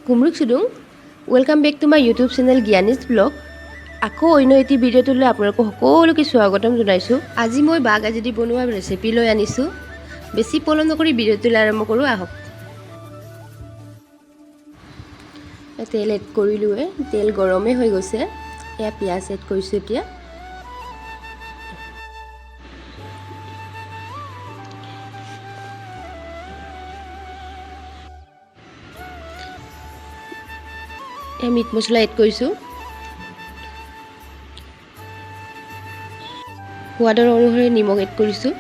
কুমৰুক চুদুং welcome back to my YouTube channel Gyani'svlog আকৌ অন্য এটি ভিডিঅ' তুলি আপোনালোকক সকলোকে স্বাগতম জনাইছোঁ। আজি মই বাগাজেদি বনোৱা ৰেচিপি লৈ আনিছোঁ। বেছি পলম নকৰি ভিডিঅ' তুলি আৰম্ভ কৰোঁ আহক। তেল এড কৰিলোৱে, তেল গৰমে হৈ গৈছে। এয়া পিঁয়াজ এড কৰিছোঁ এতিয়া। মিট মছলা এড কৰিছোঁ। সোৱাদৰ অনুসৰি নিমখ এড কৰিছোঁ।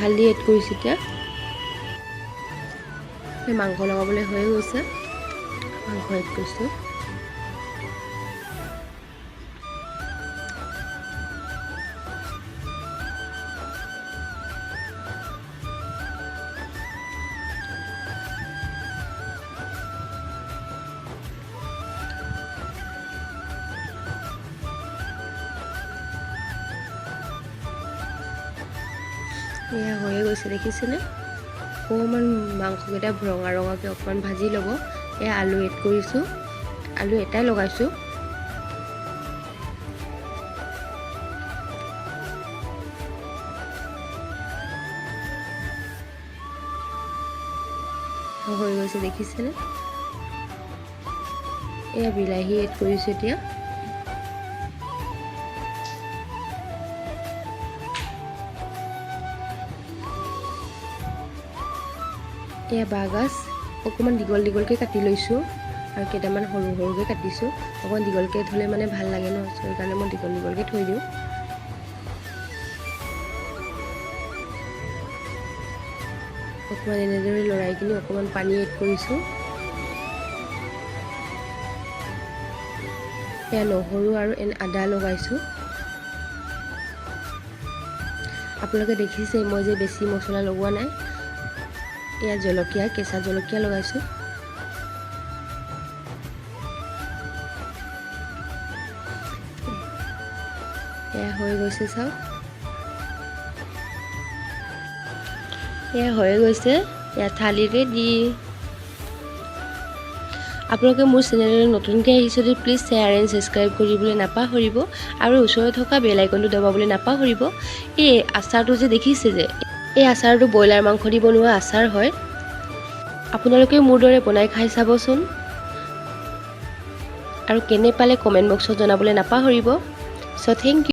হালধি এড কৰিছোঁ এতিয়া। মাংস লগাবলৈ হৈ গৈছে, মাংস এড কৰিছোঁ। এয়া হৈয়ে গৈছে দেখিছেনে? অকণমান মাংসকেইটা ৰঙা ৰঙাকৈ অকণমান ভাজি ল'ব। এয়া আলু এড কৰিছোঁ, আলু এটাই লগাইছোঁ। হৈ গৈছে দেখিছেনে? এয়া বিলাহী এড কৰিছোঁ এতিয়া। এয়া বাঁহগাজ অকণমান দীঘল দীঘলকৈ কাটি লৈছোঁ আৰু কেইটামান সৰু সৰুকৈ কাটিছোঁ। অকণমান দীঘলকৈ থ'লে মানে ভাল লাগে ন, সেইকাৰণে মই দীঘল দীঘলকৈ থৈ দিওঁ। অকণমান এনেদৰে লৰাই কিনি অকণমান পানী এড কৰিছোঁ। এয়া নহৰু আৰু আদা লগাইছোঁ। আপোনালোকে দেখিছে মই যে বেছি মছলা লগোৱা নাই। এয়া জলকীয়া, কেঁচা জলকীয়া লগাইছোঁ। এয়া হৈ গৈছে চাওক, এয়া হৈ গৈছে। এয়া থালিৰে দি আপোনালোকে মোৰ চেনেললৈ নতুনকৈ আহিছে যদি প্লিজ শ্বেয়াৰ এণ্ড ছাবস্ক্ৰাইব কৰিবলৈ নাপাহৰিব আৰু ওচৰত থকা বেল আইকনটো দবাবলৈ নাপাহৰিব। এই আচাৰটো যে দেখিছে যে, এই আচাৰটো ব্ৰইলাৰ মাংস দি বনোৱা আচাৰ হয়। আপোনালোকে মোৰ দৰে বনাই খাই চাবচোন আৰু কেনে পালে কমেণ্ট বক্সত জনাবলৈ নাপাহৰিব। চ' থেংক ইউ।